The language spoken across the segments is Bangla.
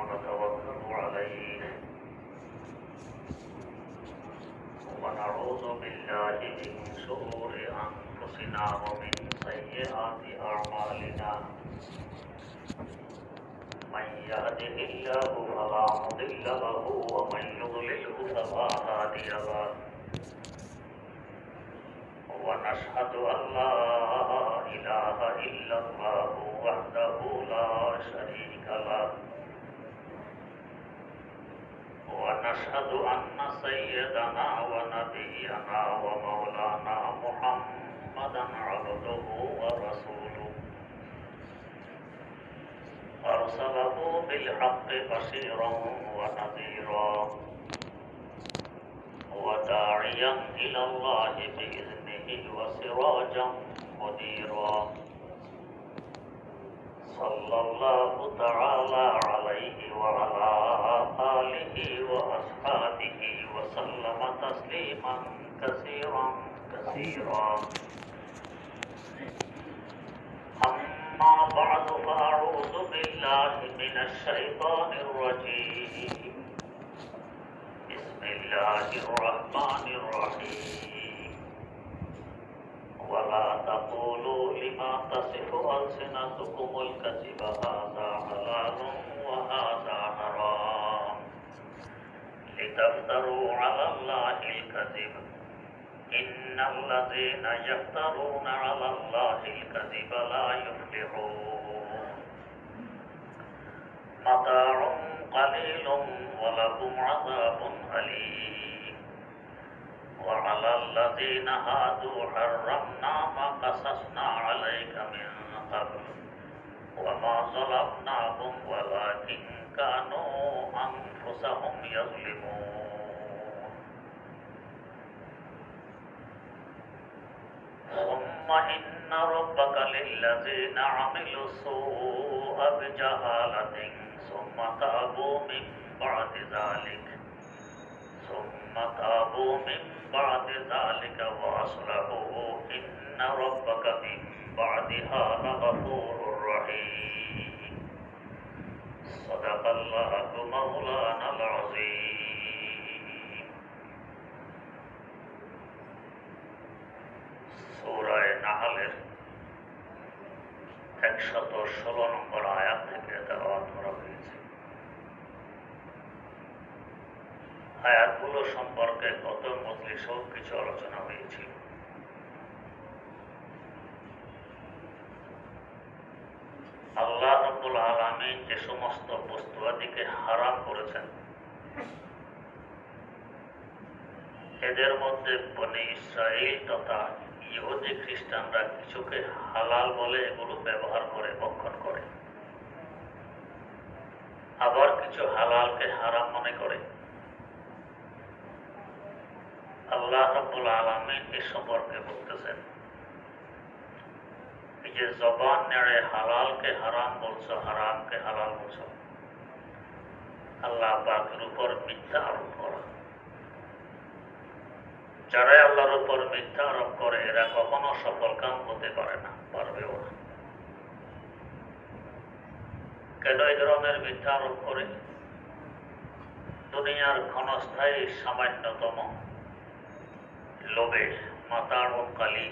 ونتوكل عليه ونعوذ بالله من شرور أنفسنا ومن سيئات أعمالنا من يهده الله فلا مضل له ومن يضلله فلا هادي له ونشهد أن لا إله إلا الله وحده لا شريك له ونشهد أن سيدنا ونبينا ومولانا محمدا عبده ورسوله أرسله بالحق بشيرا ونذيرا وداعيا إلى الله بإذنه وسراجا منيرا صلى الله تعالى عليه وعلى آله وأصحابه وسلم تسليما كثيرا أما بعد فأعوذ بالله من الشيطان الرجيم بسم الله الرحمن الرحيم ولا تقولوا لما تصف ألسنتكم الكذب هذا حلال وهذا حرام لتفتروا على الله الكذب إن الذين يفترون على الله الكذب لا يفلحون متاع قليل ولكم عذاب أليم وعلى الذين هادوا حرمنا ما قصصنا عليك من قبل وما ظلمناهم ولكن كانوا أنفسهم يظلمون ثم إن ربك للذين عملوا السوء بجهالة ثم تابوا من بعد ذلك وأصلحوا إن ربك من بعدها لغفور رحيم صدق الله مولانا العظيم সূরা নাহলের 116 নম্বর আয়াত থেকে তেলাওয়াত করা হয়েছে। আয়াতগুলো সম্পর্কে গত মজলিসেও কিছু আলোচনা হয়েছিল। আল্লাহ রাব্বুল আলামিন যে সমস্ত বস্তুয়াদিকে হারাম করেছেন এদের মধ্যে বনী ইসরাইল তথা ইহুদি খ্রিস্টানরা কিছুকে হালাল বলে এগুলো ব্যবহার করে ভক্ষণ করে, আবার কিছু হালালকে হারাম মনে করে। আল্লাহ রাব্বুল আলামিন এ সম্পর্কে বলতেছেন, এই যে জবান নেড়ে হালালকে হারাম বলছো, হারামকে হালাল বলছো, আল্লাহ পাকের উপর মিথ্যা আরোপ করা। যারাই আল্লাহর উপর মিথ্যা আরোপ করে এরা কখনো সফল কাম হতে পারে না, পারবেও না। কেন এই ধরনের মিথ্যা আরোপ করে? দুনিয়ার ক্ষণস্থায়ী সামান্যতম লোভে মাতার কালি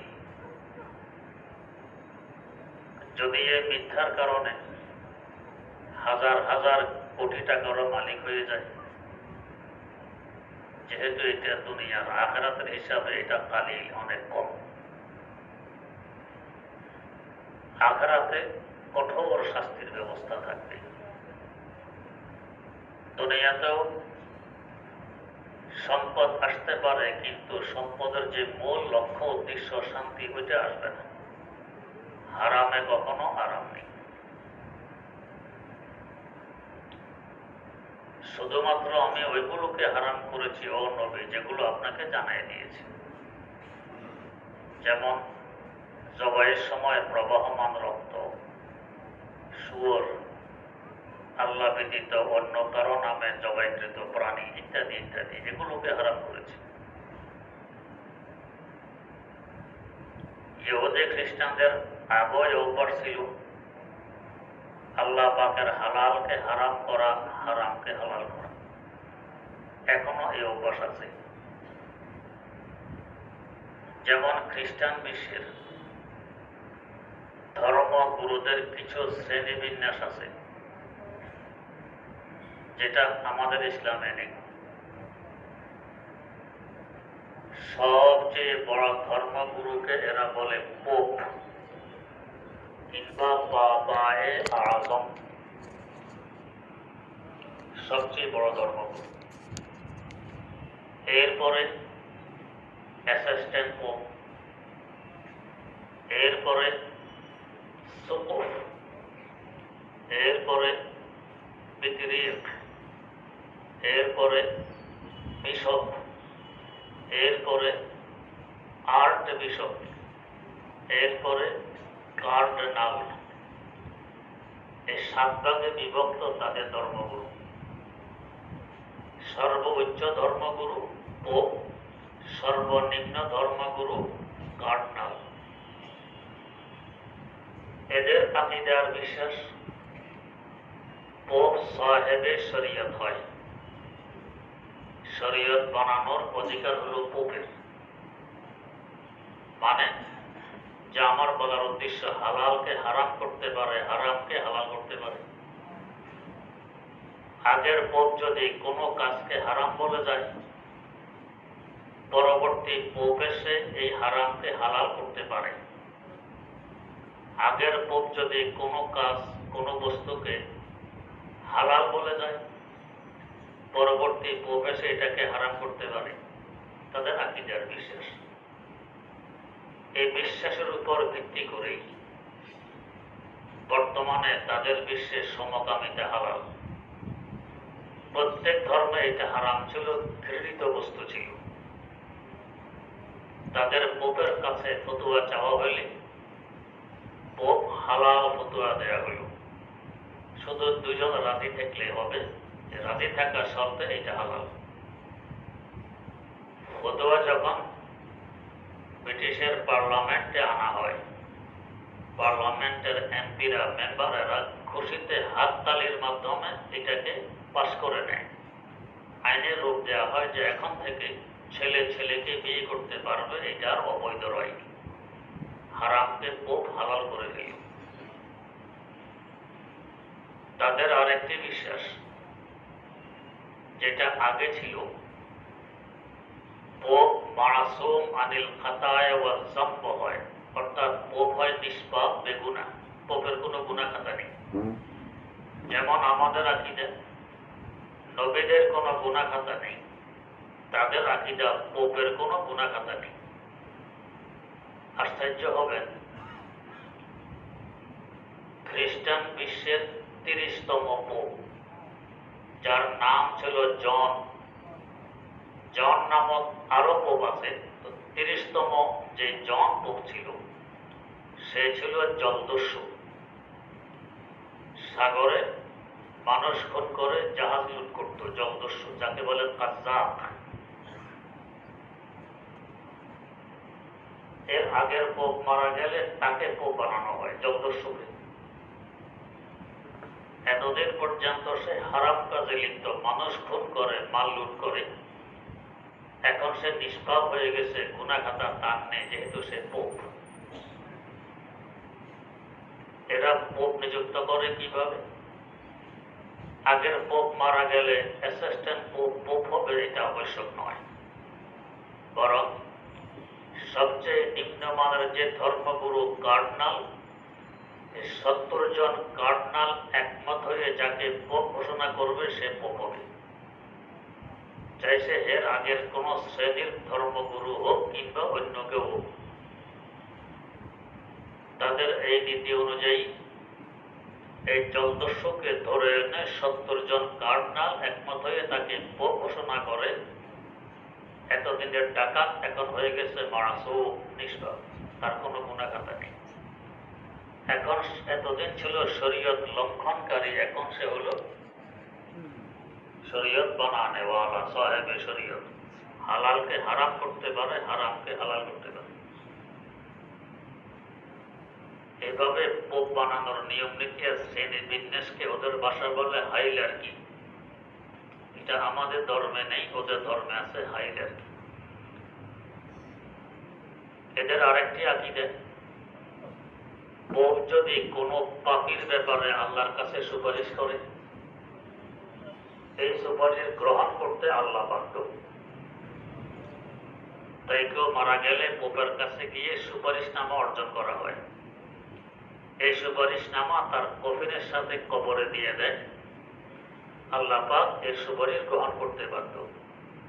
যদি এই মিথ্যার কারণে হাজার হাজার কোটি টাকারও মালিক হয়ে যায়, যেহেতু এটা দুনিয়ার, আখিরাতের হিসাবে এটা কালি অনেক কম। আখিরাতে কঠোর শাস্তির ব্যবস্থা থাকবে। দুনিয়াতেও সম্পদ আসতে পারে, কিন্তু সম্পদের যে মূল লক্ষ্য উদ্দেশ্য শান্তি ওইটা আসবে না। হারামে কখনো আরাম নেই। শুধুমাত্র আমি ওইগুলোকে হারাম করেছি ও নবী যেগুলো আপনাকে জানাই দিয়েছি, যেমন জবাইয়ের সময় প্রবাহমান রক্ত, শুয়োর, আল্লাহ ব্যতীত অন্য কারো নামে জবাইকৃত প্রাণী ইত্যাদি ইত্যাদি, এগুলোকে হারাম করেছি। ইহুদি খ্রিস্টানদের আবয় অভ্যাস ছিল আল্লাহ পাকের হালালকে হারাম করা, হারামকে হালাল করা, এখনো এই অভ্যাস আছে। যেমন খ্রিস্টান বিশ্বের ধর্মগুরুদের কিছু শ্রেণীবিন্যাস আছে যেটা আমাদের ইসলামে নেই। সবচেয়ে বড় ধর্মগুরুকে এরা বলে পোপ কিংবা বাবায়ে আজম, সবচেয়ে বড় ধর্মগুরু। এরপরে অ্যাসিস্ট্যান্ট পোপ, এরপরে সুকুফ, এরপরে বিক্রিক, এরপরে বিশপ, এরপরে আর্ট বিশপ, এরপরে কার্ডিনাল। এই 7 ভাগে বিভক্ত তাদের ধর্মগুরু। সর্বোচ্চ ধর্মগুরু পোপ, সর্বনিম্ন ধর্মগুরু কার্ডিনাল। এদের আকীদার বিশ্বাস পোপ সাহেবে শরীয়ত হয়, শরীয়ত বানানোর অধিকার হলো পোপের। মানে যে আমার বলার উদ্দেশ্য হালালকে হারাম করতে পারে, হারামকে হালাল করতে পারে। আগের পোপ যদি কোনো কাজকে হারাম বলে যায়, পরবর্তী পোপ এসে এই হারামকে হালাল করতে পারে। আগের পোপ যদি কোনো কাজ, কোনো বস্তুকে হালাল বলে যায়, পরবর্তী পোপ এসে এটাকে হারাম করতে পারে। তাদের আকীদার বিশ্বাস। এই বিশ্বাসের উপর ভিত্তি করেই বর্তমানে তাদের বিশ্বে সমকামিতা হালাল। প্রত্যেক ধর্মে এটা হারাম ছিল, ঘৃণিত বস্তু ছিল। তাদের পোপের কাছে ফতুয়া চাওয়া হইলে পোপ হালাল ফতুয়া দেয়া হইল। শুধু 2 জন রাজি থাকলে হবে, যে রাজি থাকার শর্তে এটা হালাল। ফতুয়া যখন ব্রিটিশের পার্লামেন্টে আনা হয়, পার্লামেন্টের এমপিরা, মেম্বারেরা খুশিতে হাততালির মাধ্যমে এটাকে পাস করে নেয়। আইনের রূপ দেওয়া হয় যে এখন থেকে ছেলে ছেলেকে বিয়ে করতে পারবে, এটা আর অবৈধ রয়। হারামকে পোপ হালাল করে দিল। তাদের আরেকটি বিশ্বাস, যেটা আগে ছিল, পোপ মাসুম আনিল খাতায় ওয়াল যামব হয়, অর্থাৎ পোপ হয় নিষ্পাপ, বেগুনাহ, পোপের কোনো গুনাহ খাতা নেই। যেমন আমাদের আকীদা নবীদের কোনো গুনাহ খাতা নেই, তাদের আকীদা পোপের কোনো গুনাহ খাতা নেই। আশ্চর্য হবেন, খ্রিস্টান বিশ্বের 30তম পোপ, যার নাম ছিল জন, জন নামক আরো পোপ আছে। তো 30তম যে জন পোপ ছিল, সে ছিল জলদস্যু। সাগরে মানুষ খুন করে জাহাজ লুট করত, জলদস্যু, যাকে বলে কাজ্জাব। এর আগের পোপ মারা গেলে তাকে পোপ বানানো হয়, জলদস্যুকে। এতদিন পর্যন্ত সে হারাম কাজে লিপ্ত, মানুষ খুন করে, মাল লুট করে। এখন সে নিষ্পাপ হয়ে গেছে, গুনাহ খাতা তার নেই, যেহেতু সে পোপ। এরা পোপ নিযুক্ত করে কিভাবে? আগের পোপ মারা গেলে অ্যাসিস্ট্যান্ট পোপ পোপ হবে, এটা আবশ্যক নয়। বরং সবচেয়ে নিম্নমানের যে ধর্মগুরু কার্ডিনাল, 70 জন কার্ডিনাল একমত হয়ে যাকে পোপ ঘোষণা করবে সে পোপ হবে। চাই সে এর আগের কোন শ্রেণীর ধর্মগুরু হোক কিংবা অন্য কেউ হোক। তাদের এই নীতি অনুযায়ী এই জলদস্যুকে ধরে এনে 70 জন কার্ডিনাল একমত হয়ে তাকে পোপ ঘোষণা করে। এতদিনের ডাকাত এখন হয়ে গেছে মাসুম, নিষ্পাপ, তার কোনো গুনাহ খাতা নেই। এখন এতদিন ছিল শরীয়ত লঙ্ঘনকারী, এখন সে হলো শরীয়ত বানানে ওয়ালা, সাহেবে শরীয়ত। হালালকে হারাম করতে পারে, হারামকে হালাল করতে পারে। এভাবে পোপ বানানোর নিয়ম নীতি আর শ্রেণী বিন্যাসকে ওদের ভাষা বলে হাইরার্কি। এটা আমাদের ধর্মে নেই, ওদের ধর্মে আছে হাইরার্কি। এদের আরেকটি আকীদা, পোপ যদি কোনো পাপীর ব্যাপারে আল্লাহর কাছে সুপারিশ করে, এই সুপারিশ গ্রহণ করতে আল্লাহ বাধ্য। তাই কেউ মারা গেলে পোপের কাছে গিয়ে সুপারিশনামা অর্জন করা হয়। এই সুপারিশনামা তার কফিনের সাথে কবরে দিয়ে দেয়, আল্লাহ পাক এর সুপারিশ গ্রহণ করতে বাধ্য।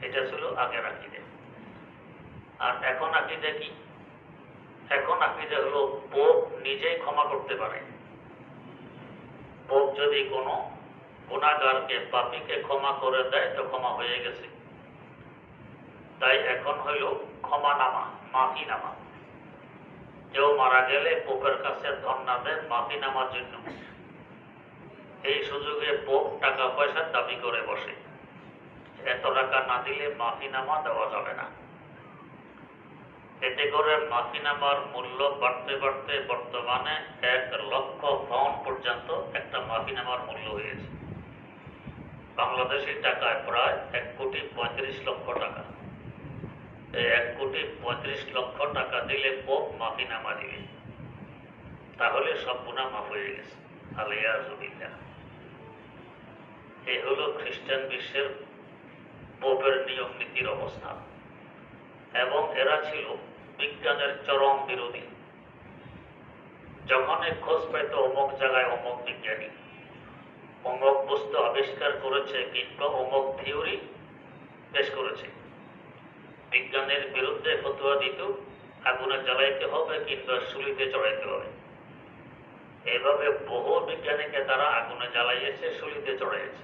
এটা ছিল আগের আকীদা। আর এখন আকীদা কি? এখন আকীদা হলো পোপ নিজেই ক্ষমা করতে পারে। পোপ যদি কোনো গুনাহগারকে, পাপীকে ক্ষমা করে দেয় তো ক্ষমা হয়ে গেছে। তাই এখন হইল ক্ষমানামা, মাফিনামা। কেউ মারা গেলে পোপের কাছে ধর্ণা দেয় মাফিনামার জন্য। এই সুযোগে পোপ টাকা পয়সার দাবি করে বসে, এত টাকা না দিলে মাফিনামা দেওয়া যাবে না। এতে করে মাফিনামার মূল্য বাড়তে বাড়তে বর্তমানে 1,00,000 পাউন্ড পর্যন্ত একটা মাফিনামার মূল্য হয়েছে। বাংলাদেশি টাকায় প্রায় 1,35,00,000 টাকা। এই 1,35,00,000 টাকা দিলে পোপ মাফিনামা দিবে, তাহলে সব গুনাহ মাফ হয়ে গেছে। আলিয়াযুবিল্লাহ। এই হলো খ্রিস্টান বিশ্বের পোপের নিয়ম নীতির অবস্থা। এবং এরা ছিল বিজ্ঞানের চরম বিরোধী। যখনই খোঁজ পেত অমুক জায়গায় অমুক বিজ্ঞানী অমুক বস্তু আবিষ্কার করেছে কিংবা অমুক থিওরি পেশ করেছে, বিজ্ঞানের বিরুদ্ধে ফতোয়া দিত, আগুনে জ্বালাইতে হবে কিংবা শুলিতে চড়াইতে হবে। এভাবে বহু বিজ্ঞানীকে তারা আগুনে জ্বালাইয়েছে, শুলিতে চড়াইয়েছে।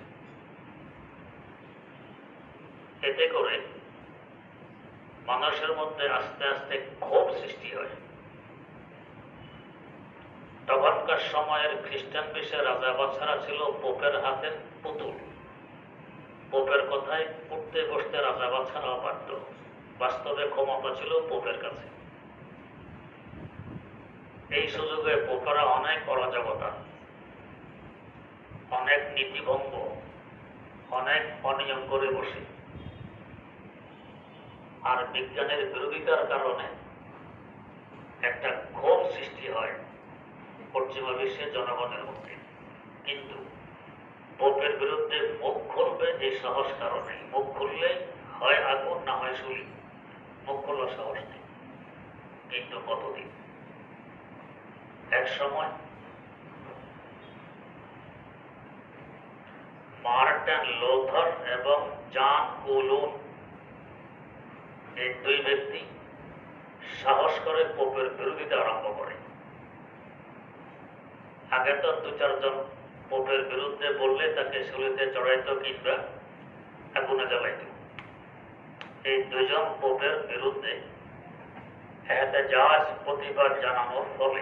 এতে করে মানুষের মধ্যে আস্তে আস্তে ক্ষোভ সৃষ্টি হয়। তখনকার সময়ের খ্রিস্টান বিশ্বের রাজা বাদশারা ছিল পোপের হাতের পুতুল। পোপের কথায় উঠতে বসতে রাজা বাদশারাও পারত। বাস্তবে ক্ষমতা ছিল পোপের কাছে। এই সুযোগে পোপেরা অনেক অরাজকতা, অনেক নীতিভঙ্গ, অনেক অনিয়ম করে বসে। আর বিজ্ঞানের বিরোধিতার কারণে একটা ক্ষোভ সৃষ্টি হয় পশ্চিমা বিশ্বের জনগণের মধ্যে। কিন্তু পোপের বিরুদ্ধে মুখ খুলবে এই সাহস কারো নেই। মুখ খুললে হয় আগুন, না হয় শুলি। মুখ খোলার সাহস নেই। কিন্তু কতদিন? এক সময় মার্টিন লুথার এবং জন কুলন, এই দুই ব্যক্তি সাহস করে পোপের বিরোধিতা আরম্ভ করে। আগে তো 2-4 জন পোপের বিরুদ্ধে বললে তাকে শুলিতে চড়াইত কিংবা আগুনে জ্বালাইত। এই দুজন পোপের বিরুদ্ধে এহতেজাজ, প্রতিবাদ জানানোর ফলে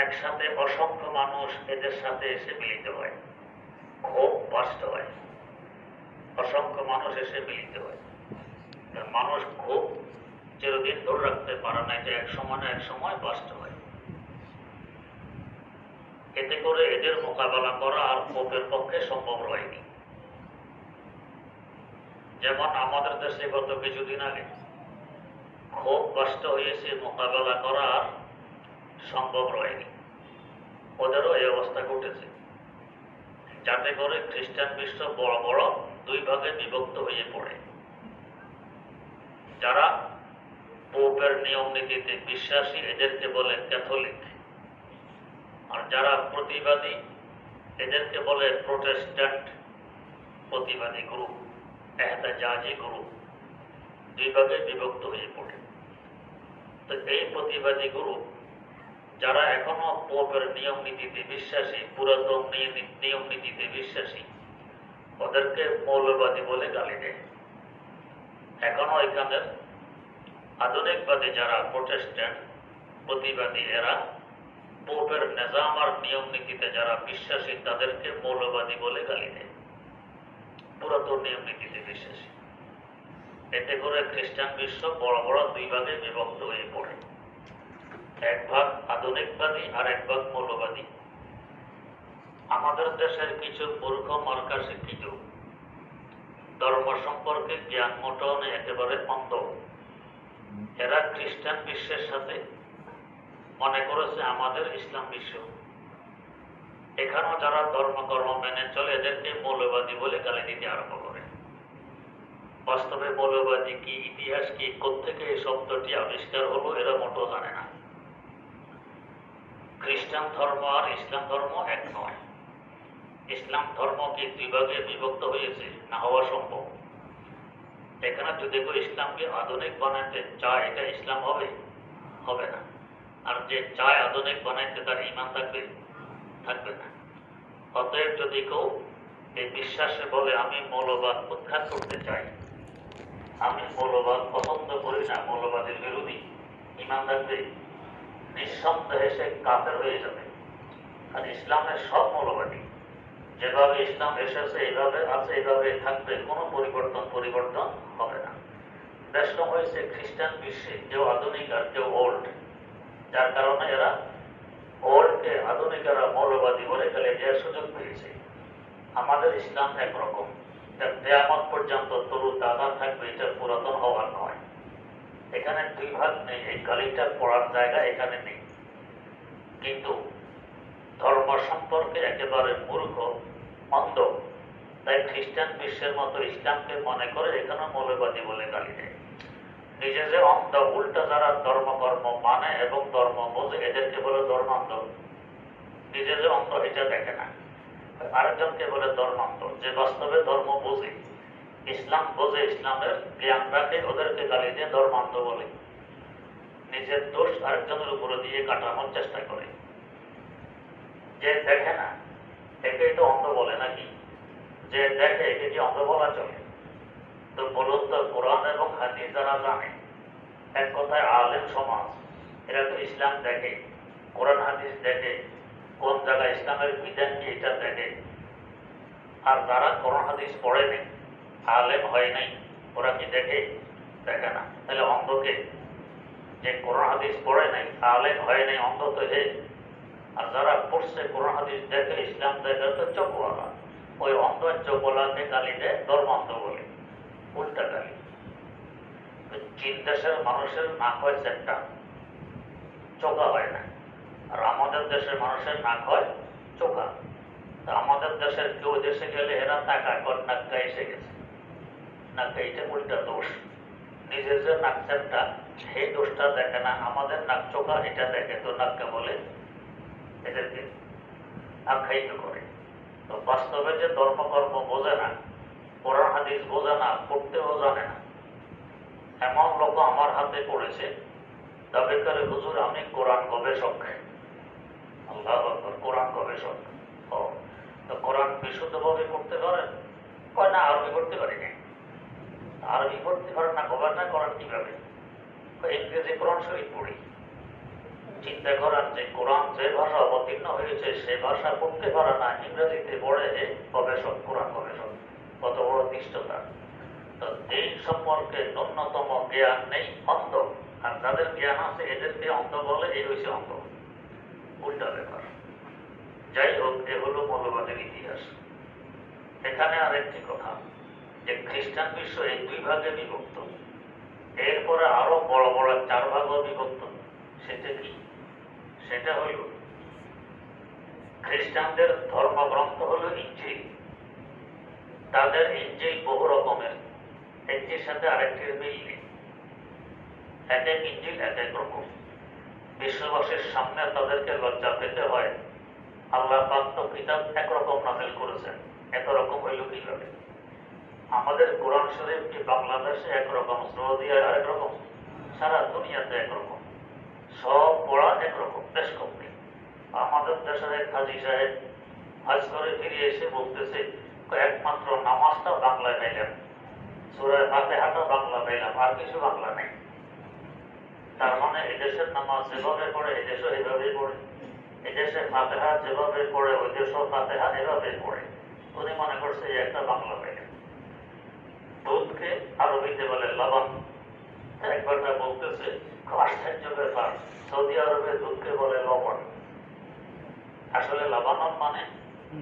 একসাথে অসংখ্য মানুষ এদের সাথে এসে মিলিত হয়, ক্ষোভ বাষ্ট হয়। অসংখ্য মানুষ এসে মিলিত হয়। মানুষ খুব চিরদিন ধরে রাখতে পারে না, যে এক সময় না এক সময় বাষ্ট হয়। এতে করে এদের মোকাবেলা করা আর পোপের পক্ষে সম্ভব হয়নি। যেমন আমাদের দেশে গত কিছুদিন আগে খুব কষ্ট হয়েছে, মোকাবেলা করা আর সম্ভব হয়নি। ওদেরও এই অবস্থা ঘটেছে, যাতে করে খ্রিস্টান বিশ্ব বড় বড় দুই ভাগে বিভক্ত হয়ে পড়ে। যারা পোপের নিয়ম নীতিতে বিশ্বাসী এদেরকে বলে ক্যাথলিক, আর যারা প্রতিবাদী এদেরকে বলে প্রোটেস্ট্যান্ট প্রতিবাদী গ্রুপ, এহতেজাজি গ্রুপ। দুই ভাগে বিভক্ত হয়ে পড়ে। তো এই প্রতিবাদী গ্রুপ যারা এখনো পোপের নিয়ম নীতিতে বিশ্বাসী, পুরাতন নিয়ম নীতিতে বিশ্বাসী, ওদেরকে মৌলবাদী বলে গালি দেয়। এখনো এখানের আধুনিকবাদী যারা প্রোটেস্ট্যান্ট প্রতিবাদী, এরা পোপের নিজাম আর নিয়ম নীতিতে যারা বিশ্বাসী তাদেরকে মৌলবাদী বলে গালি দেয়, পুরাতন নিয়ম নীতিতে বিশ্বাসী। এতে করে খ্রিস্টান বিশ্ব বড় বড় দুই ভাগে বিভক্ত হয়ে পড়ে। এক ভাগ আধুনিকবাদী আর এক ভাগ মৌলবাদী। আমাদের দেশের কিছু মূর্খ মার্কা শিক্ষিত, ধর্ম সম্পর্কে জ্ঞান মোটেও নেই, একেবারে অন্ধ। এরা খ্রিস্টান বিশ্বের সাথে মনে করেছে আমাদের ইসলাম বিশ্ব। এখানেও যারা ধর্মকর্ম মেনে চলে এদেরকে মৌলবাদী বলে গালি দিতে আরম্ভ করে। বাস্তবে মৌলবাদী কি, ইতিহাস কি, কোত্থেকে এই শব্দটি আবিষ্কার হলো এরা মোটেও জানে না। খ্রিস্টান ধর্ম আর ইসলাম ধর্ম এক নয়। ইসলাম ধর্ম কি দুই ভাগে বিভক্ত হয়েছে? না হওয়া সম্ভব। এখানে যদি কেউ ইসলামকে আধুনিক বানাতে চায়, এটা ইসলাম হবে? হবে না। আর যে চায় আধুনিক বানাইতে, তার ঈমান থাকবে? থাকবে না। অতএব যদি কেউ এই বিশ্বাসে বলে আমি মৌলবাদ উৎখাত করতে চাই, আমি মৌলবাদ পছন্দ করি না, মৌলবাদের বিরোধী, ঈমান থাকবে? নিঃসন্দেহে সে কাফের হয়ে যাবে। আর ইসলামের সব মৌলবাদী যেভাবে ইসলাম এসেছে এইভাবে আছে, এইভাবে থাকবে, কোনো পরিবর্তন হবে না। দেশম হয়েছে খ্রিস্টান বিশ্বে কেউ আধুনিক আর কেউ ওল্ড, যার কারণে এরা ওল্ডকে আধুনিকেরা মৌলবাদী বলে ফেলে দেওয়ার সুযোগ পেয়েছে। আমাদের ইসলাম একরকম, কিয়ামত পর্যন্ত তরু তাজা থাকবে, এটা পুরাতন হওয়ার নয়। এখানে দুই ভাগ নেই, এই গালিটা পড়ার জায়গা এখানে নেই। কিন্তু ধর্ম সম্পর্কে একেবারে মূর্খ, অন্ধ, তাই খ্রিস্টান বিশ্বের মতো ইসলামকে মনে করে এখানে মৌলবাদী বলে গালি দেয়। নিজে যে অন্ধ, উল্টা যারা ধর্মকর্ম মানে এবং ধর্ম বোঝে এদেরকে বলে ধর্মান্ধ। নিজে যে অন্ধ এটা দেখে না, আরেকজনকে বলে ধর্মান্ধ। যে বাস্তবে ধর্ম বোঝে, ইসলাম বোঝে, ইসলামের জ্ঞান রাখে, ওদেরকে গালি দিয়ে ধর্মান্ধ বলে। নিজের দোষ আরেকজনের উপরে দিয়ে কাটানোর চেষ্টা করে। যে দেখে না একেই তো অন্ধ বলে নাকি? যে দেখে একে কি অন্ধ বলা চলে? তো বলুন তো, কোরআন এবং হাদিস যারা জানে, এক কথায় আলেম সমাজ, এরা তো ইসলাম দেখে, কোরআন হাদিস দেখে, কোন জায়গায় ইসলামের বিধান কি এটা দেখে। আর যারা কোরআন হাদিস পড়ে নেই, আলেম হয় নাই, ওরা কি দেখে? দেখে না। তাহলে অন্ধকে? যে কোরআন হাদিস পড়ে নাই, আলেম হয় নাই, অন্ধ তো হে। আর যারা পড়ছে কোরআন হাদিস দেখে, ইসলাম দেখে, তো চোখওয়ালা। ওই অন্ধ চোখওয়ালাকে গালি দেয় ধর্মান্ধ বলে, উল্টা গালি। চীন দেশের মানুষের নাক হয় চারটা, চোখা হয় না। আর আমাদের দেশের মানুষের নাক হয় চোখা। তা আমাদের দেশের কেউ দেশে গেলে এরা টাকা কর নাক্কা এসে গেছে, নাক্কা, এটা উল্টা দোষ। নিজের যে নাক চারটা সেই দোষটা দেখে না, আমাদের নাক চোখা এটা দেখে, তো নাক্কা বলে এদেরকে আখ্যায়িত করে। তো বাস্তবে যে ধর্মকর্ম বোঝে না, কোরআন হাদিস বোঝে না, পড়তেও জানে না, এমন লোক আমার হাতে পড়েছে, দাবি করে হুজুর আমি কোরআন গবেষক। আল্লাহু আকবার, কোরআন গবেষক। ও, তো কোরআন বিশুদ্ধভাবে পড়তে পারেন? কয় না, আরবি পড়তে পারি না। আরবি পড়তে পারেন না, গবেষণা করার কিভাবে? ইংরেজি কোরআন শরীফ পড়ি। চিন্তা করেন যে কোরআন যে ভাষা অবতীর্ণ হয়েছে সে ভাষা পড়তে পারে না, ইংরেজিতে পড়ে গবেষক, কোরআন গবেষক। কত বড় দৃষ্টতা! তো এই সম্পর্কে ন্যূনতম জ্ঞান নেই, অন্ধ। আর যাদের জ্ঞান আছে এদেরকে অন্ধ বলে, এই হয়েছে অন্ধ। উল্টা ব্যাপার। যাই হোক, এ হলো মৌলবাদের ইতিহাস। এখানে আরেকটি কথা, যে খ্রিস্টান বিশ্ব এই দুই ভাগে বিভক্ত, এরপরে আরো বড় বড় চার ভাগও বিভক্ত। সেটা কি? সেটা হইল খ্রিস্টানদের ধর্মগ্রন্থ হলো ইঞ্জিল। তাদের ইঞ্জিল বহু রকমের, একটির সাথে আরেকটির মিল নেই। এক এক ইঞ্জিল এক এক রকম। বিশ্ববাসীর সামনে তাদেরকে লজ্জা পেতে হয়। আল্লাহ পাক তো কিতাব একরকম নাযিল করেছেন, এত রকম হইল কিভাবে? আমাদের কোরআন শরীফ কি বাংলাদেশে একরকম, সৌদিয়ায় আরেক রকম, সারা দুনিয়াতে একরকম, সব পড়া একরকম, দেশ কমনি। আমাদের দেশের এক হাজী সাহেব হজ করে ফিরে এসে বলতেছে, একমাত্র নামাজটা বাংলায় পাইলাম, সূরা ফাতিহাটা বাংলা পাইলাম, আর কিছু বাংলা নেই। তার মানে এদেশের নামাজ যেভাবে পড়ে এদেশও এভাবেই পড়ে, এদেশে ফাতিহা যেভাবে পড়ে ওই দেশও ফাতিহা এভাবে পড়ে। উনি মনে করছে একটা বাংলা পাইলেন। দুধকে আরবিতে বলে লবণ। একবার বলতেছে আশ্চর্য ব্যাপার, সৌদি আরবে দুধকে বলে লবণ, আসলে লবণন মানে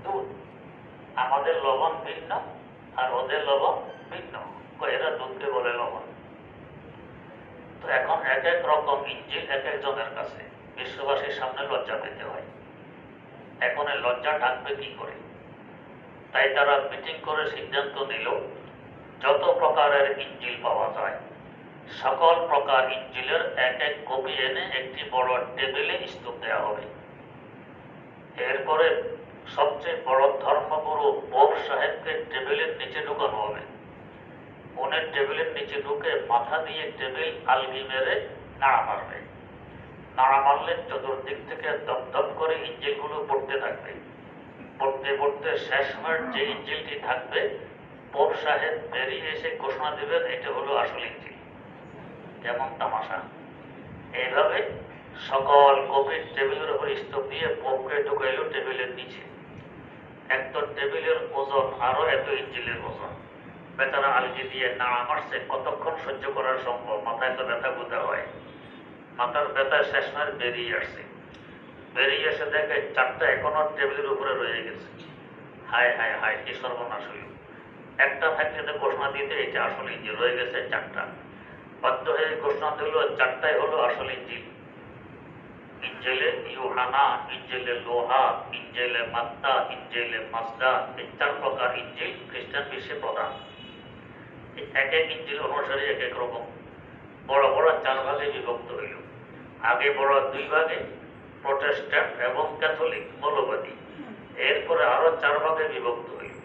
দুধ। আমাদের লবণ ভিন্ন আর ওদের লবণ ভিন্ন, এরা দুধকে বলে লবণ। তো এখন এক এক রকম ইঞ্জিল এক একজনের কাছে, বিশ্ববাসীর সামনে লজ্জা পেতে হয়। এখন এই লজ্জা ঢাকবে কি করে? তাই তারা মিটিং করে সিদ্ধান্ত নিল, যত প্রকারের ইঞ্জিল পাওয়া যায় সকল প্রকার ইঞ্জিলের এক এক কপি এনে একটি বড় টেবিলে স্তূপ দেওয়া হবে। এরপরে সবচেয়ে বড় ধর্মগুরু পোপ সাহেবকে টেবিলের নিচে ঢুকানো হবে। উনি টেবিলের নিচে ঢুকে মাথা দিয়ে টেবিল আলগি মেরে নাড়া মারবে। নাড়া মারলে চতুর্দিক থেকে দপদপ করে ইঞ্জিলগুলো পড়তে থাকবে। পড়তে পড়তে শেষ সময়ের যে ইঞ্জিলটি থাকবে, পোপ সাহেব বেরিয়ে এসে ঘোষণা দেবেন, এটা হলো আসল ইঞ্জিল। কেমন তামাশা! এইভাবে সকল কবির টেবিলের উপর স্তূপ দিয়ে পোপকে ঢুকাইল টেবিলের নিচে। এক তো টেবিলের ওজন, আরো এত ইঞ্জিলের ওজন। বেচারা আলগি দিয়ে নাড়া মারছে, কতক্ষণ সহ্য করার সম্ভব? মাথায় তো ব্যথা বোধা হয়। মাথার ব্যথা শেষ সময় বেরিয়ে আসছে। বেরিয়ে এসে দেখে চারটা এখনো টেবিলের উপরে রয়ে গেছে। হায় হায় হায়, কি সর্বনাশ হইল! একটা ফ্যাক্টরিতে ঘোষণা দিতে এটা আসল ইঞ্জিল, রয়ে গেছে চারটা। বাধ্য হয়ে ঘোষণা দিল চারটাই হলো আসল ইঞ্জিল। ইঞ্জিলে ইউহানা, ইঞ্জিলে লোহা, ইঞ্জিলে মাত্তা, ইঞ্জিলে মাজদা, এই 4 প্রকার ইঞ্জিল খ্রিস্টান বিশ্বে প্রধান। এক এক ইঞ্জিল অনুসারে এক এক রকম। বড় বড় 4 ভাগে বিভক্ত হইল। আগে বড় 2 ভাগে, প্রটেস্ট্যান্ট এবং ক্যাথলিক মৌলবাদী। এরপরে আরো 4 ভাগে বিভক্ত হইল।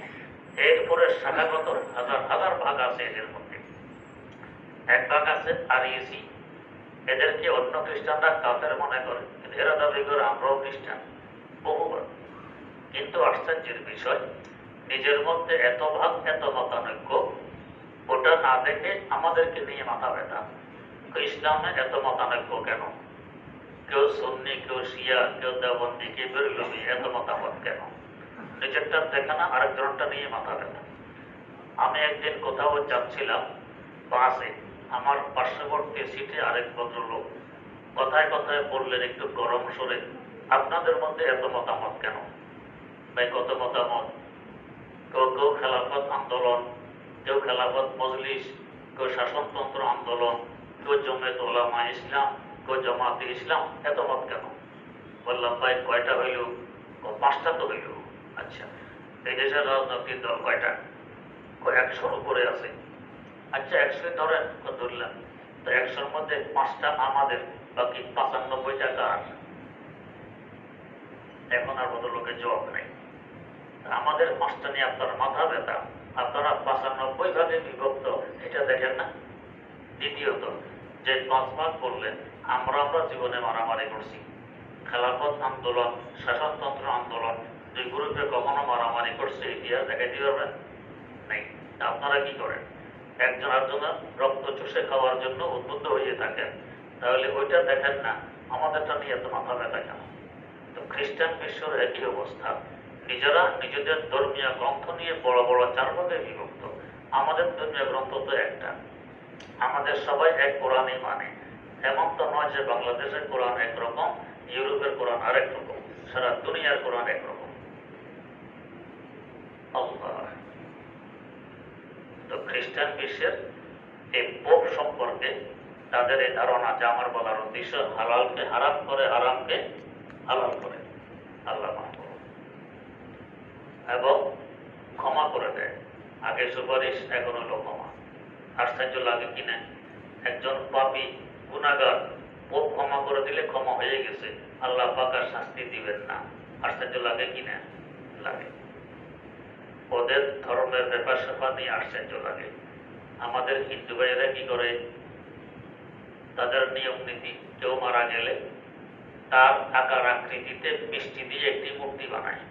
এরপরে শাখাগত হাজার হাজার ভাগ আছে এদের মধ্যে। এক ভাগ আছে আরইসি, এদেরকে অন্য খ্রিস্টানরা কাফের মনে করে, এরা দাবি করে আমরাও খ্রিস্টান, বহুবার। কিন্তু আশ্চর্যের বিষয়, নিজের মধ্যে এত ভাগ, এত মতানৈক্য, ওটা না দেখে আমাদেরকে নিয়ে মাথা ব্যথা। ইসলামে এত মতানৈক্য কেন? কেউ সুন্নি, কেউ শিয়া, কেউ দেওবন্দি, কেউ বেরলভী, এত মতামত কেন? নিজেরটা দেখে না, আরেকজনটা নিয়ে মাথা ব্যথা। আমি একদিন কোথাও যাচ্ছিলাম বাসে, আমার পার্শ্ববর্তী সিটে আরেক ভদ্রলোক কথায় কথায় বললেন একটু গরম স্বরে, আপনাদের মধ্যে এত মতামত কেন? ভাই, কত মতামত! কেউ কেউ খেলাফত আন্দোলন, কেউ খেলাফত মজলিস, কেউ শাসনতন্ত্র আন্দোলন, কেউ জমিয়ত উলামা ইসলাম, কেউ জামাতে ইসলাম, এত মত কেন? বললাম, ভাই কয়টা হইল? 5টা তো হইল। আচ্ছা, এই দেশের রাজনৈতিক দল কয়টা? 100-র উপরে আছে। আচ্ছা, 100 ধরেন, ধরলাম তো 100-র মধ্যে 5টা আমাদের, বাকি 95টা কার? এখন আর ভদ্রলোকের জবাব নেই। আমাদের 5টা নিয়ে আপনার মাথা ব্যথা, আপনারা 95 ভাগে বিভক্ত, এটা দেখেন না? দ্বিতীয়ত, যে 5 ভাগ করলেন, আমরা জীবনে মারামারি করছি। খেলাফত আন্দোলন, শাসনতন্ত্র আন্দোলন, 2 গ্রুপে কখনো মারামারি করছে ইতিহাস দেখাইতে পারবেন? নেই। আপনারা কি করেন? একজন আরেকজনের রক্ত চুষে খাওয়ার জন্য উদ্বুদ্ধ হয়ে থাকেন। তাহলে ওইটা দেখেন না, আমাদেরটা নিয়ে এত মাথা ব্যথা কেন? তো খ্রিস্টান বিশ্বের একই অবস্থা। নিজেরা নিজেদের ধর্মীয় গ্রন্থ নিয়ে বড় বড় 4 ভাগে বিভক্ত। আমাদের ধর্মীয় গ্রন্থ তো একটা, আমাদের সবাই এক কোরআনই মানে। এমন তো নয় যে বাংলাদেশের কোরআন একরকম, ইউরোপের কোরআন আরেক রকম, সারা দুনিয়ার কোরআন একরকম। আল্লাহ! তো খ্রিস্টান বিশ্বের এই পোপ সম্পর্কে তাদের এই ধারণা, যে আমার বলার উদ্দেশ্য, হালালকে হারাম করে, হারামকে হালাল করে। আল্লাহ মাফ করুন। এবং ক্ষমা করে দেয়। আগে সুপারিশ, এখন হলো ক্ষমা। আশ্চর্য লাগে কিনা? একজন পাপী গুনাহগার পোপ ক্ষমা করে দিলে ক্ষমা হয়ে গেছে, আল্লাহ পাক আর শাস্তি দিবেন না। আশ্চর্য লাগে কিনা? লাগে। ওদের ধর্মের ব্যাপার স্যাপার নিয়ে আশ্চর্য লাগে। আমাদের হিন্দু ভাইয়েরা কি করে? তাদের নিয়ম নীতি, কেউ মারা গেলে তার আকার আকৃতিতে মিষ্টি দিয়ে একটি মূর্তি বানায়।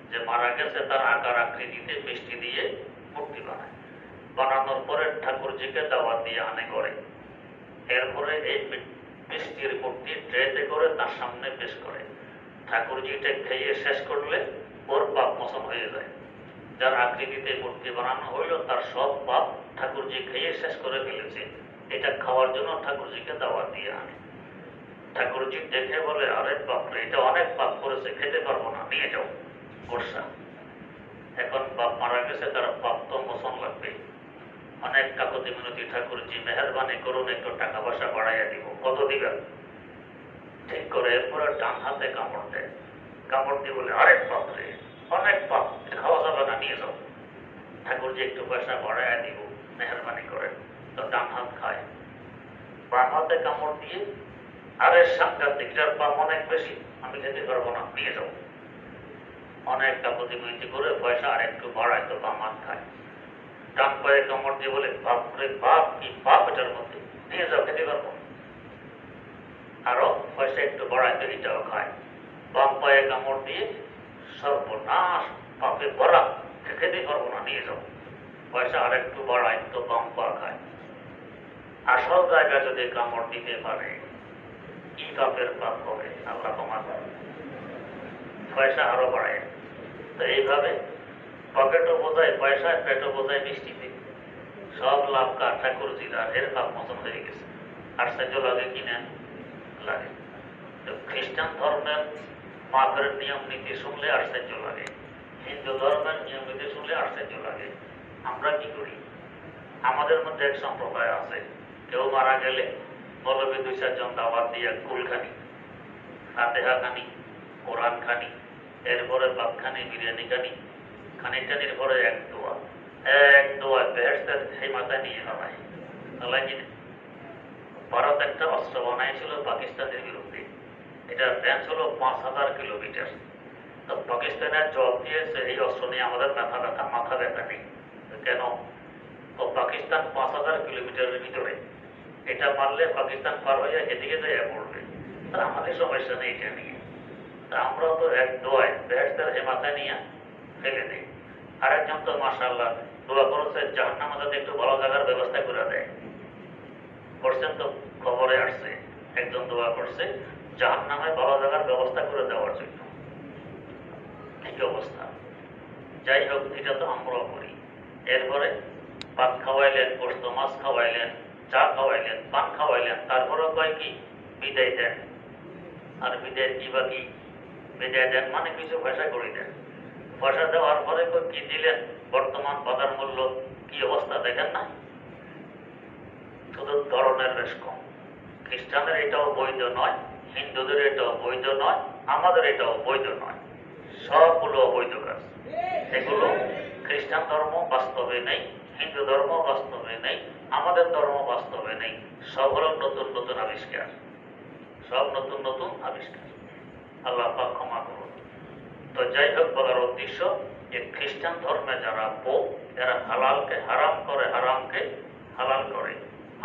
যে মারা গেছে তার আকার আকৃতিতে মিষ্টি দিয়ে মূর্তি বানায়। বানানোর পরে ঠাকুরজিকে দাওয়াত দিয়ে আনে করে। এরপরে এই মিষ্টির মূর্তি ট্রেতে করে তার সামনে পেশ করে। ঠাকুরজিটা খেয়ে শেষ করলে ওর পাপ মোচন হয়ে যায়। যার আকৃতিতে মূর্তি বানানো হইল তার সব পাপ ঠাকুরজি খেয়ে শেষ করে ফেলেছে, এটা খাওয়ার জন্য ঠাকুরজিকে দাওয়াত দিয়ে আনে। ঠাকুরজি দেখে বলে, আরে বাপরে, এটা অনেক পাপ করেছে, খেতে পারবো না, নিয়ে যাও। গোসা এখন বাপ মারা গেছে, তার পাপ তো মোচন লাগবে। অনেক কাকতি মিনতি, ঠাকুরজি মেহরবানি করুন, একটু টাকা পয়সা বাড়াইয়া দিব। কত দিবেন? ঠিক করে এরপরে ডান হাতে কামড় দেয়। কামড় দিয়ে বলে, আরে বাপরে, অনেক পাপ, এটা খাওয়া যাবে না, নিয়ে যাও। ঠাকুরজি একটু পয়সা বাড়াইয়া দিব, মেহরবানি করেন। তো ডান হাত খায়। বাম হাতে কামড় দিয়ে, আরে সাংঘাতিক, এটার পাপ অনেক বেশি, আমি খেতে পারবো না, নিয়ে যাও। অনেক কাকতি মিনতি করে পয়সা আর একটু বাড়ায়, তো বাম হাত খায়। ডান পায়ে কামড় দিয়ে বলে, বাপরে বাপ, কি পাপ এটার মধ্যে, নিয়ে যাও, খেতে পারবো। আরো পয়সা একটু বাড়ায়, তো এটাও খায়। বাম পায়ে কামড় দিয়ে, সর্বনাশ, পাপে ভরা, খেতে পারবো না, নিয়ে যাও। পয়সা আর একটু বাড়ায়, তো বাম পা খায়। আসল জায়গা যদি কামড় দিতে পারে, কি পাপের পাপ হবে আল্লাহ ক্ষমা করে। পয়সা আরো বাড়ায়। তো এইভাবে পকেটও বোঝায় পয়সা, পেটও বোঝায় মিষ্টিতে। সব লাভ কার? ঠাকুরজির। আর এর পাপ মোচন হয়ে গেছে। আশ্চর্য লাগে কিনা? লাগে। তো খ্রিস্টান ধর্মের পাপের নিয়ম নীতি শুনলে আশ্চর্য লাগে, হিন্দু ধর্মের নিয়ম নীতি শুনলে আশ্চর্য লাগে। আমরা কি করি? আমাদের মধ্যে এক সম্প্রদায় আছে, কেউ মারা গেলে মৌলবী 2-4 জন দাওয়াত দিয়ে কুলখানি, ফাতেহা খানি, কোরআন খানি, এরপরে বাপ খানি, বিরিয়ানি খানি, খানিকটানির পরে এক দোয়া, এক দোয়া বেহেশতের সেই মাথায় নিয়ে হারায়। তাহলে কি ভারত একটা অস্ত্র বানাইছিল পাকিস্তানের বিরুদ্ধে। এটার রেঞ্জ হলো 5000 কিলোমিটার। তো পাকিস্তানের জবাব দিয়েছে, এই অস্ত্র নিয়ে আমাদের মাথা ব্যথা নেই। কেন? ও পাকিস্তান 5000 কিলোমিটারের ভিতরে, এটা মারলে পাকিস্তান পার হয়ে এদিকে যাইয়া পড়বে। তা আমাদের সমস্যা নেই এটা নিয়ে। তা আমরা তো এক দোয়ায় বেহেশতের হে মাথায় নিয়ে ফেলে দিই। আরেকজন তো মাশাআল্লাহ দোয়া করেছে, জাহান্নামে যাতে একটু ভালো জায়গার ব্যবস্থা করে দেয়। করছেন তো, খবরে আসছে, একজন দোয়া করছে জাহান্নামে ভালো জায়গার ব্যবস্থা করে দেওয়ার জন্য। কি অবস্থা! যাই হোক, এটা তো আমরাও করি। এরপরে ভাত খাওয়াইলেন, গোস্ত মাছ খাওয়াইলেন, চা খাওয়াইলেন, পান খাওয়াইলেন, তারপরেও কয় কি বিদায় দেন। আর বিদায় কি বা কি? বিদায় দেন মানে কিছু পয়সা করে দেন। পয়সা দেওয়ার পরে কি দিলেন? বর্তমান বাজার মূল্য কি অবস্থা দেখেন না? শুধু ধরনের বেশ কম। খ্রিস্টানদের এটাও বৈধ নয়, হিন্দুদের এটাও বৈধ নয়, আমাদের এটাও বৈধ নয়। সবগুলো অবৈধ কাজ। এগুলো খ্রিস্টান ধর্ম বাস্তবে নেই, হিন্দু ধর্ম বাস্তবে নেই, আমাদের ধর্ম বাস্তবে নেই। সব হল নতুন নতুন আবিষ্কার, সব নতুন নতুন আবিষ্কার। আল্লাহ পাক ক্ষমা করুন। তো যাই হোক, বলার উদ্দেশ্য যে খ্রিস্টান ধর্মে যারা পোপ, এরা হালালকে হারাম করে, হারামকে হালাল করে।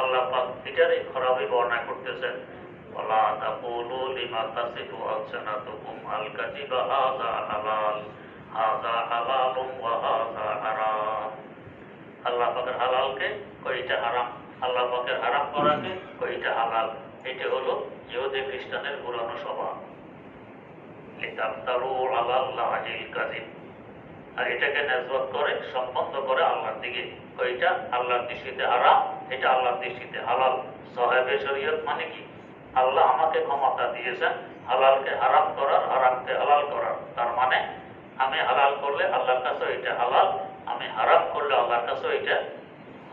আল্লাহ পাক এটারই খরাবি বর্ণনা করতেছেন, ওয়ালা তাকুলু লিমা তাসিফু আলসানাতুকুম আল কাযিবা হাযা হালাল হাযা হালালুম ওয়া হাযা হারাম। আল্লাহ পাকের হালালকে কইটা হারাম, আল্লাহ পাকের হারাম করাকে কইটা হালাল। এটা হলো ইহুদি খ্রিস্টানের পুরানো স্বভাব। লিতাফতারু আলাল্লাহিল কাযিব। আর এটাকে নেসবত করে, সম্বন্ধ করে আল্লাহর দিকে। কইটা আল্লাহর দৃষ্টিতে হারাম, এটা আল্লাহর দৃষ্টিতে হালাল। সাহেবে শরীয়ত মানে কি? আল্লাহ আমাকে ক্ষমতা দিয়েছেন হালালকে হারাম করার, হারামকে হালাল করার। তার মানে আমি হালাল করলে আল্লাহর কাছে এটা হালাল, আমি হারাম করলে আল্লাহর কাছে এটা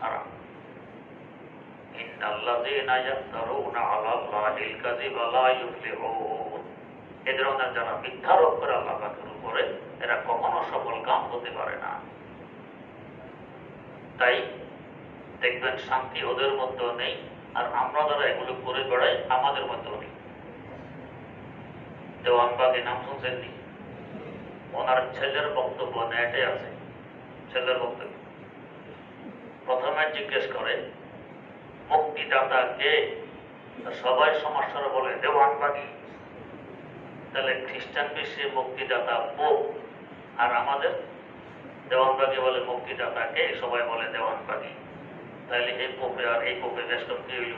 হারাম। ইন্নাল্লাযীনা ইয়াফতারুনা আলাল্লাহিল কাযিবা লা ইউফলিহুন। এ ধরনের যারা মিথ্যারোপ করে আল্লাহ পাকের উপরে, এরা কখনো সফল কাম হতে পারে না। তাই দেখবেন শান্তি ওদের মধ্যেও নেই, আর আমরা যারা এগুলো করে বেড়াই আমাদের মধ্যেও নেই। দেওয়ানবাগী নাম শুনছেননি? ওনার ছেলের বক্তব্য নেটে আছে। ছেলের বক্তব্য প্রথমে জিজ্ঞেস করে মুক্তিদাতা কে? সবাই সমস্যার বলে দেওয়ানবাগী। তাহলে খ্রিস্টান বিশ্বে মুক্তিদাতা পোপ, আর আমাদের দেওয়ানবাগী বলে মুক্তিদাতা কে? সবাই বলে দেওয়ানবাগী। তাহলে এই পোপে আর এই পোপে বেশ কি হইল?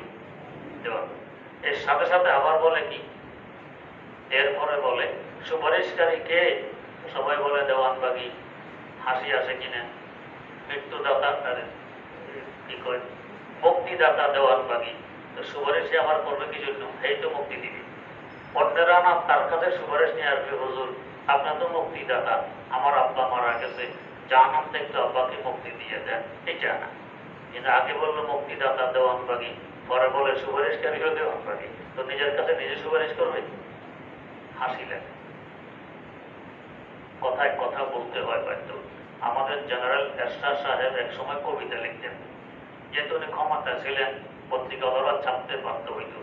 দেওয়ান। এর সাথে সাথে আবার বলে কি, এরপরে বলে সুপারিশকারী কে? সবাই বলে দেওয়ানবাগী। হাসি আসে কিনা? মৃত্যুদাতা কি কয় মুক্তিদাতা দেওয়ার বাগি, তো সুপারিশে আমার করবে কি জন্য? এই তো মুক্তি দিবে। অন্যেরা না তার কাছে সুপারিশ নিয়ে আসবে, হুজুর আপনার তো মুক্তিদাতা, আমার আব্বা মারা গেছে, জাহান্নাম থেকে আব্বাকে মুক্তি দিয়ে দেন, এটা না। কিন্তু আগে বললো মুক্তিদাতা দেওয়ান বাগি, পরে বলে সুপারিশকারীও দেওয়ান বাগি, তো নিজের কাছে নিজে সুপারিশ করবে? হাসি লাগে। কথায় কথা বলতে হয় বাধ্য। আমাদের জেনারেল এরশাদ সাহেব এক সময় কবিতা লিখতেন, যেহেতু উনি ক্ষমতা ছিলেন, পত্রিকা ওরা ছাপতে বাধ্য হইত।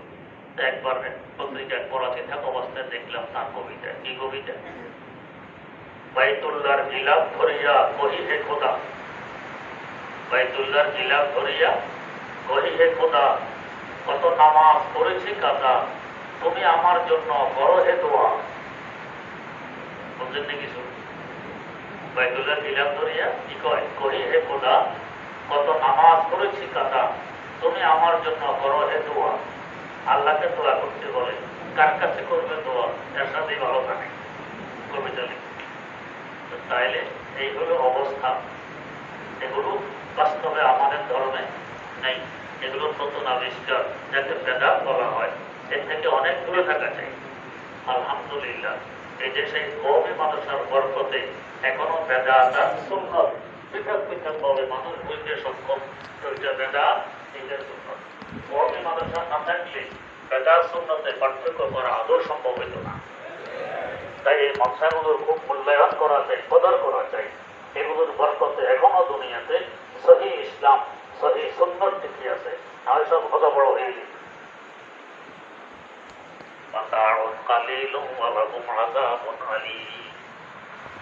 একবার পত্রিকায় করাচি থাকা অবস্থায় দেখলাম তার কবিতা। কি কবিতা? বাইতুল্লাহর জিলাপ ধরিয়া কহি হে খোদা, বাইতুল্লাহর জিলাপ ধরিয়া কহি হে খোদা, কত নামাজ পড়েছি কাজা, তুমি আমার জন্য করো হে দোয়া। বুঝলেন নাকি? শুন, বাইতুল্লাহর জিলাপ ধরিয়া কি কয়? কহি হে খোদা, কত নামাজ পড়েছি কাজা, তুমি আমার জন্য করো হে দোয়া। আল্লাহকে দোয়া করতে বলে, কার কাছে করবে দোয়া? এর সাথে ভালো থাকে কবিতা লিখে। তাইলে এই হলো অবস্থা। এগুলো বাস্তবে আমাদের ধর্মে নেই, এগুলো নতুন আবিষ্কার, যাকে বেদাত বলা হয়। এর থেকে অনেক দূরে থাকা চাই। আলহামদুলিল্লাহ এই যে সেই কওমি মানুষের বরকতে এখনো বেদাত আর সুন্নাত পৃথক পৃথক ভাবে মানুষ বুঝতে সক্ষম। ওইটা বেদাত, এইটা সুন্নাত। কওমি মানুষের না থাকলে বেদাত সুন্নাতে পার্থক্য করা আদৌ সম্ভব হইত না। তাই এই মাদ্রাসাগুলোর খুব মূল্যায়ন করা চাই, কদর করা চাই। এগুলোর বরকতে এখনো দুনিয়াতে সহি ইসলাম, সহি সুন্নাত টিকে আছে। আর সব কত বড় হয়ে গেছে।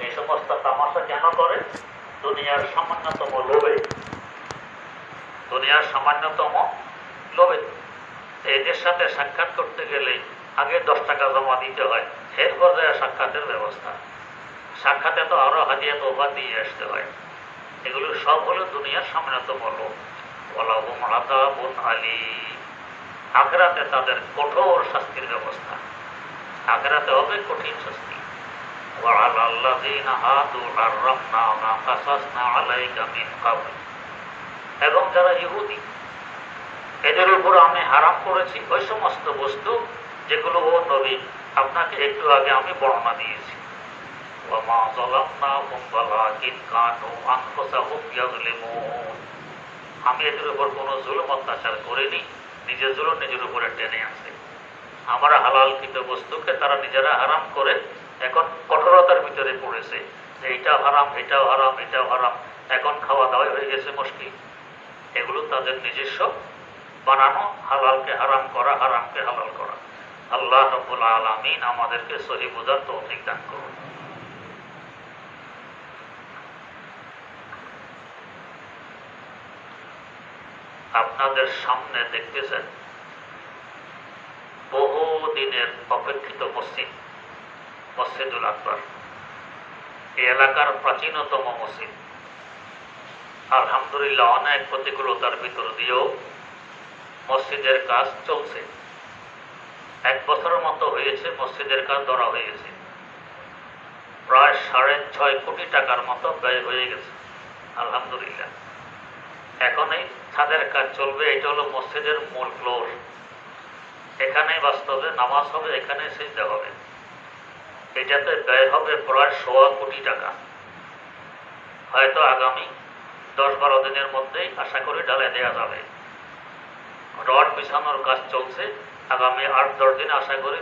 এই সমস্ত তামাশা কেন করে? দুনিয়ার সামান্যতম লোভে, দুনিয়ার সামান্যতম লোভে। এদের সাথে সাক্ষাৎ করতে গেলে আগে 10 টাকা জমা দিতে হয়, এর পর্যায়ে সাক্ষাতের ব্যবস্থা। সাক্ষাতে তো আরো হাদিয়া তোফা দিয়ে আসতে হয়। এগুলো সব হলো দুনিয়ার সামান্যতম লোভ। ওয়ালাহুম আযাবুন আলীম, আখিরাতে তাদের কঠোর শাস্তির ব্যবস্থা। আখিরাতে হবে কঠিন শাস্তি। ওয়ালাল্লাযীনা হাদু হাররামনা মা কাসাসনা আলাইকা মিন ক্বাবল, এবং যারা ইহুদি, এদের উপর আমি হারাম করেছি ওই সমস্ত বস্তু যেগুলো ও নবী আপনাকে একটু আগে আমি বর্ণনা দিয়েছি। ওয়ামা যালামনাহুম ওয়ালাকিন কানু আনফুসাহুম ইয়াযলিমুন, আমি এদের উপর কোনো জুলুম অত্যাচার করিনি, নিজের জুলুম নিজের উপরে টেনে আছে। আমার হালালকৃত বস্তুকে তারা নিজেরা হারাম করে এখন কঠোরতার ভিতরে পড়েছে, যে এইটাও হারাম, এটাও হারাম, এটাও হারাম, এখন খাওয়া দাওয়াই হয়ে গেছে মুশকিল। এগুলো তাদের নিজস্ব বানানো, হালালকে হারাম করা, হারামকে হালাল করা। আল্লাহ রাব্বুল আলামিন আমাদেরকে সহি বুঝার তৌফিক দান করুন। আপনাদের সামনে দেখতেছেন বহুদিনের অপেক্ষিত মসজিদ, মসজিদুল আকবার। এই এলাকার প্রাচীনতম মসজিদ। আলহামদুলিল্লাহ অনেক প্রতিকূলতার ভিতর দিয়েও মসজিদের কাজ চলছে। 1 বছরের মতো হয়েছে মসজিদের কাজ ধরা হয়ে গেছে। প্রায় 6.5 কোটি টাকার মতো ব্যয় হয়ে গেছে। আলহামদুলিল্লাহ এখন এই ছাদের কাজ চলবে। এটা হলো মসজিদের মূল ফ্লোর। এখানে বাস্তবে নামাজ হবে, এখানে সিজদা হবে। এটাতে ব্যয় হবে প্রায় 1.25 কোটি টাকা। হয়তো আগামী 10-12 দিনের মধ্যেই আশা করি ঢালাই দেওয়া যাবে। রড বিছানোর কাজ চলছে, আগামী 8-10 দিন আশা করি